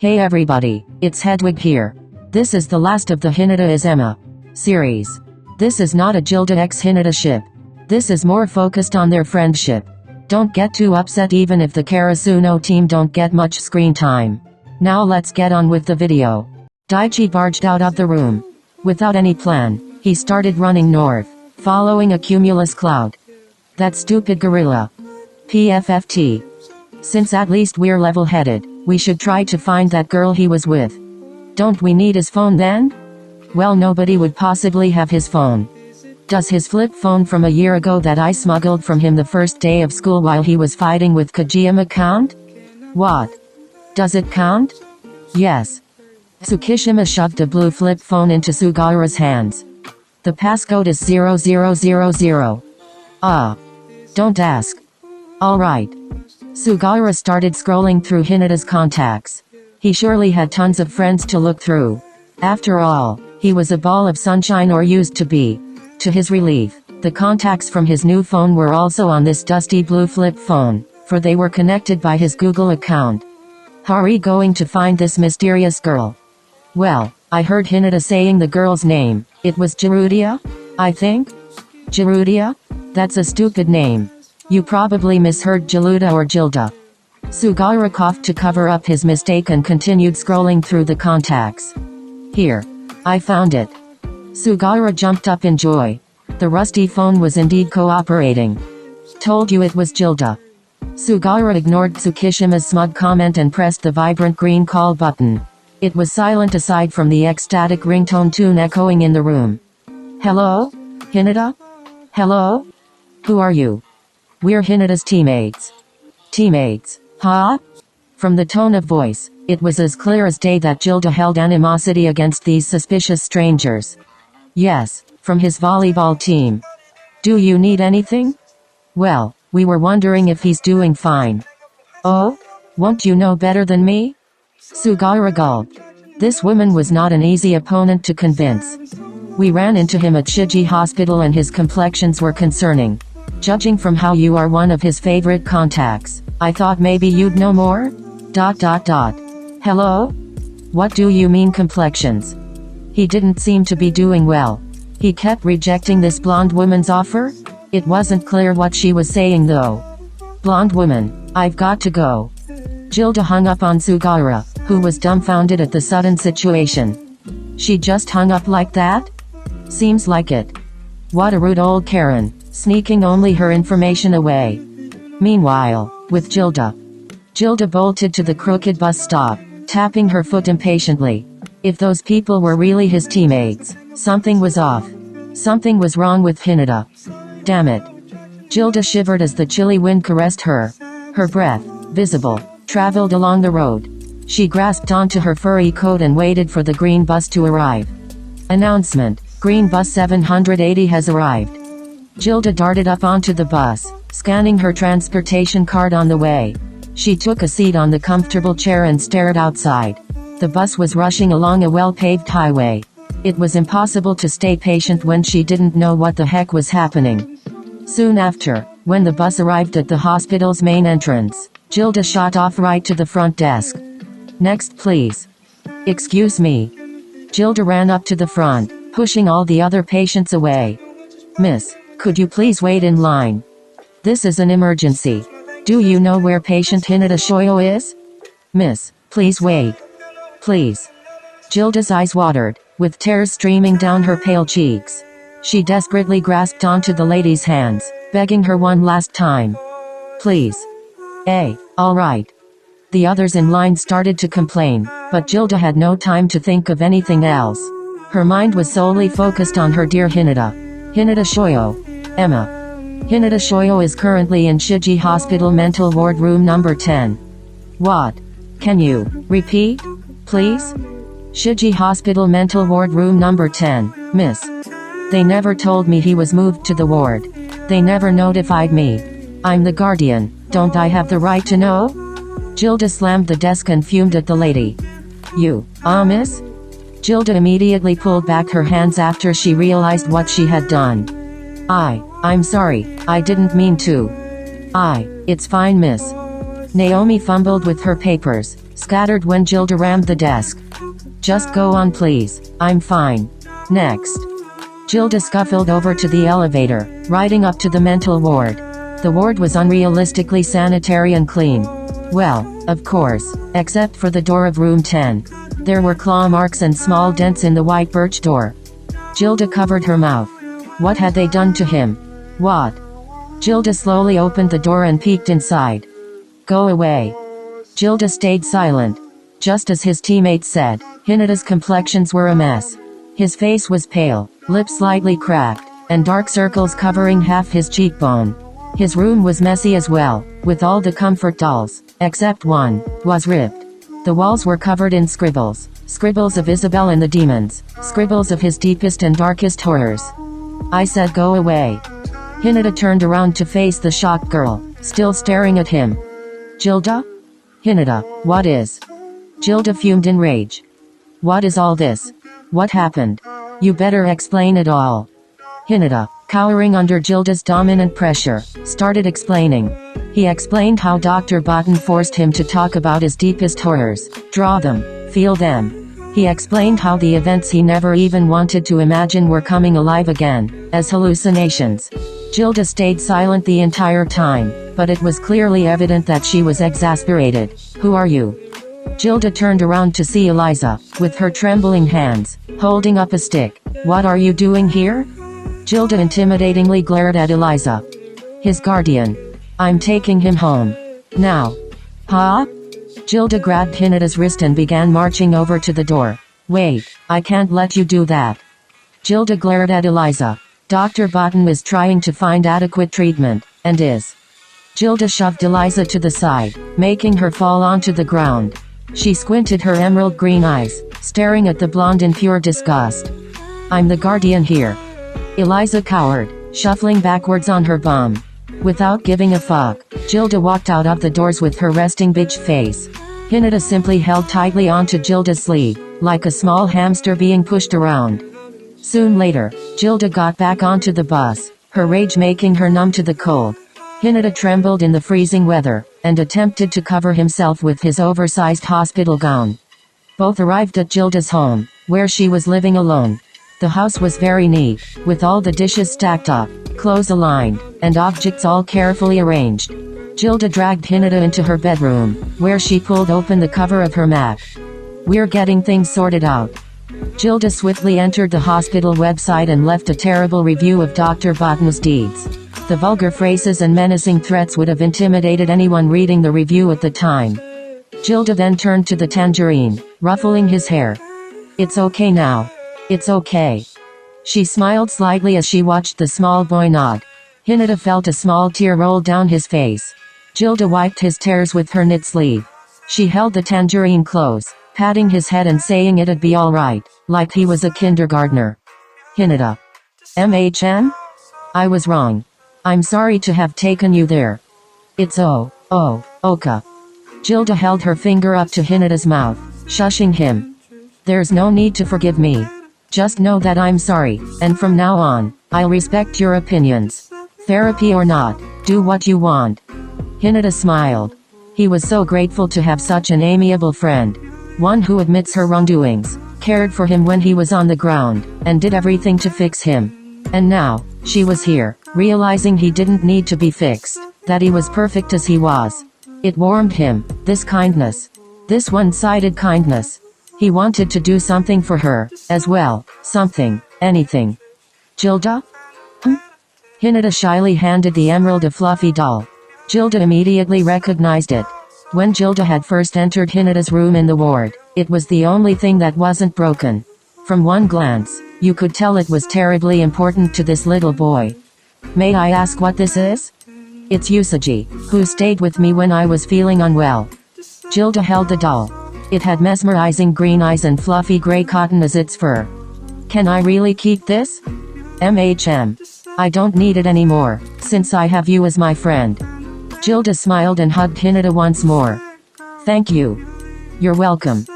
Hey everybody, it's Hedwig here. This is the last of the Hinata is Emma series. This is not a Gilda x Hinata ship. This is more focused on their friendship. Don't get too upset even if the Karasuno team don't get much screen time. Now let's get on with the video. Daichi barged out of the room. Without any plan, he started running north, following a cumulus cloud. That stupid gorilla. PFFT. Since at least we're level-headed, we should try to find that girl he was with. Don't we need his phone then? Well, nobody would possibly have his phone. Does his flip phone from a year ago that I smuggled from him the first day of school while he was fighting with Kajiyama count? What? Does it count? Yes. Tsukishima shoved a blue flip phone into Sugaura's hands. The passcode is 0000. Don't ask. Alright. Sugaura started scrolling through Hinata's contacts. He surely had tons of friends to look through. After all, he was a ball of sunshine, or used to be. To his relief, the contacts from his new phone were also on this dusty blue flip phone, for they were connected by his Google account. How are we going to find this mysterious girl? Well, I heard Hinata saying the girl's name. It was Gerudia, I think? Gerudia? That's a stupid name. You probably misheard Geluda or Gilda. Sugaura coughed to cover up his mistake and continued scrolling through the contacts. Here. I found it. Sugaura jumped up in joy. The rusty phone was indeed cooperating. Told you it was Gilda. Sugaura ignored Tsukishima's smug comment and pressed the vibrant green call button. It was silent aside from the ecstatic ringtone tune echoing in the room. Hello? Hinata? Hello? Who are you? We're Hinata's teammates. Teammates, huh? From the tone of voice, it was as clear as day that Gilda held animosity against these suspicious strangers. Yes, from his volleyball team. Do you need anything? Well, we were wondering if he's doing fine. Oh? Won't you know better than me? Sugaura gulped. This woman was not an easy opponent to convince. We ran into him at Shiji Hospital and his complexions were concerning. Judging from how you are one of his favorite contacts, I thought maybe you'd know more? ... Hello? What do you mean complexions? He didn't seem to be doing well. He kept rejecting this blonde woman's offer? It wasn't clear what she was saying though. Blonde woman, I've got to go. Gilda hung up on Sugaura, who was dumbfounded at the sudden situation. She just hung up like that? Seems like it. What a rude old Karen. Sneaking only her information away. Meanwhile, with Gilda. Gilda bolted to the crooked bus stop, tapping her foot impatiently. If those people were really his teammates, something was off. Something was wrong with Hinata. Damn it. Gilda shivered as the chilly wind caressed her. Her breath, visible, traveled along the road. She grasped onto her furry coat and waited for the green bus to arrive. Announcement: Green bus 780 has arrived. Gilda darted up onto the bus, scanning her transportation card on the way. She took a seat on the comfortable chair and stared outside. The bus was rushing along a well-paved highway. It was impossible to stay patient when she didn't know what the heck was happening. Soon after, when the bus arrived at the hospital's main entrance, Gilda shot off right to the front desk. Next please. Excuse me. Gilda ran up to the front, pushing all the other patients away. Miss, could you please wait in line? This is an emergency. Do you know where patient Hinata Shoyo is? Miss, please wait. Please. Gilda's eyes watered, with tears streaming down her pale cheeks. She desperately grasped onto the lady's hands, begging her one last time. Please. Alright. The others in line started to complain, but Gilda had no time to think of anything else. Her mind was solely focused on her dear Hinata. Hinata Shoyo. Emma. Hinata Shoyo is currently in Shiji Hospital Mental Ward Room number 10. What? Can you repeat, please? Shiji Hospital Mental Ward Room number 10, miss. They never told me he was moved to the ward. They never notified me. I'm the guardian, don't I have the right to know? Gilda slammed the desk and fumed at the lady. You, miss? Gilda immediately pulled back her hands after she realized what she had done. I'm sorry, I didn't mean to. It's fine miss. Naomi fumbled with her papers, scattered when Gilda rammed the desk. Just go on please, I'm fine. Next. Gilda scuffled over to the elevator, riding up to the mental ward. The ward was unrealistically sanitary and clean. Well, of course, except for the door of room 10. There were claw marks and small dents in the white birch door. Gilda covered her mouth. What had they done to him? What? Gilda slowly opened the door and peeked inside. Go away. Gilda stayed silent. Just as his teammates said, Hinata's complexions were a mess. His face was pale, lips slightly cracked, and dark circles covering half his cheekbone. His room was messy as well, with all the comfort dolls, except one, was ripped. The walls were covered in scribbles. Scribbles of Isabel and the demons. Scribbles of his deepest and darkest horrors. I said go away. Hinata turned around to face the shocked girl, still staring at him. Gilda? Hinata, what is? Gilda fumed in rage. What is all this? What happened? You better explain it all. Hinata, cowering under Gilda's dominant pressure, started explaining. He explained how Dr. Button forced him to talk about his deepest horrors, draw them, feel them. He explained how the events he never even wanted to imagine were coming alive again, as hallucinations. Gilda stayed silent the entire time, but it was clearly evident that she was exasperated. Who are you? Gilda turned around to see Eliza, with her trembling hands, holding up a stick. What are you doing here? Gilda intimidatingly glared at Eliza. His guardian. I'm taking him home. Now. Huh? Gilda grabbed Hinata's wrist and began marching over to the door. Wait, I can't let you do that. Gilda glared at Eliza. Dr. Button is trying to find adequate treatment, and is. Gilda shoved Eliza to the side, making her fall onto the ground. She squinted her emerald green eyes, staring at the blonde in pure disgust. I'm the guardian here. Eliza cowered, shuffling backwards on her bum. Without giving a fuck, Gilda walked out of the doors with her resting bitch face. Hinata simply held tightly onto Gilda's sleeve, like a small hamster being pushed around. Soon later, Gilda got back onto the bus, her rage making her numb to the cold. Hinata trembled in the freezing weather, and attempted to cover himself with his oversized hospital gown. Both arrived at Gilda's home, where she was living alone. The house was very neat, with all the dishes stacked up, clothes aligned, and objects all carefully arranged. Gilda dragged Hinata into her bedroom, where she pulled open the cover of her mat. We're getting things sorted out. Gilda swiftly entered the hospital website and left a terrible review of Dr. Button's deeds. The vulgar phrases and menacing threats would have intimidated anyone reading the review at the time. Gilda then turned to the tangerine, ruffling his hair. It's okay now. It's okay. She smiled slightly as she watched the small boy nod. Hinata felt a small tear roll down his face. Gilda wiped his tears with her knit sleeve. She held the tangerine close, patting his head and saying it'd be alright, like he was a kindergartner. Hinata. MHM? I was wrong. I'm sorry to have taken you there. It's Oka. Gilda held her finger up to Hinata's mouth, shushing him. There's no need to forgive me. Just know that I'm sorry, and from now on, I'll respect your opinions. Therapy or not, do what you want. Hinata smiled. He was so grateful to have such an amiable friend. One who admits her wrongdoings, cared for him when he was on the ground, and did everything to fix him. And now, she was here, realizing he didn't need to be fixed, that he was perfect as he was. It warmed him, this kindness. This one-sided kindness. He wanted to do something for her, as well, something, anything. Gilda? Hinata shyly handed the emerald a fluffy doll. Gilda immediately recognized it. When Gilda had first entered Hinata's room in the ward, it was the only thing that wasn't broken. From one glance, you could tell it was terribly important to this little boy. May I ask what this is? It's Usagi, who stayed with me when I was feeling unwell. Gilda held the doll. It had mesmerizing green eyes and fluffy gray cotton as its fur. Can I really keep this? MHM. I don't need it anymore, since I have you as my friend. Gilda smiled and hugged Hinata once more. Thank you. You're welcome.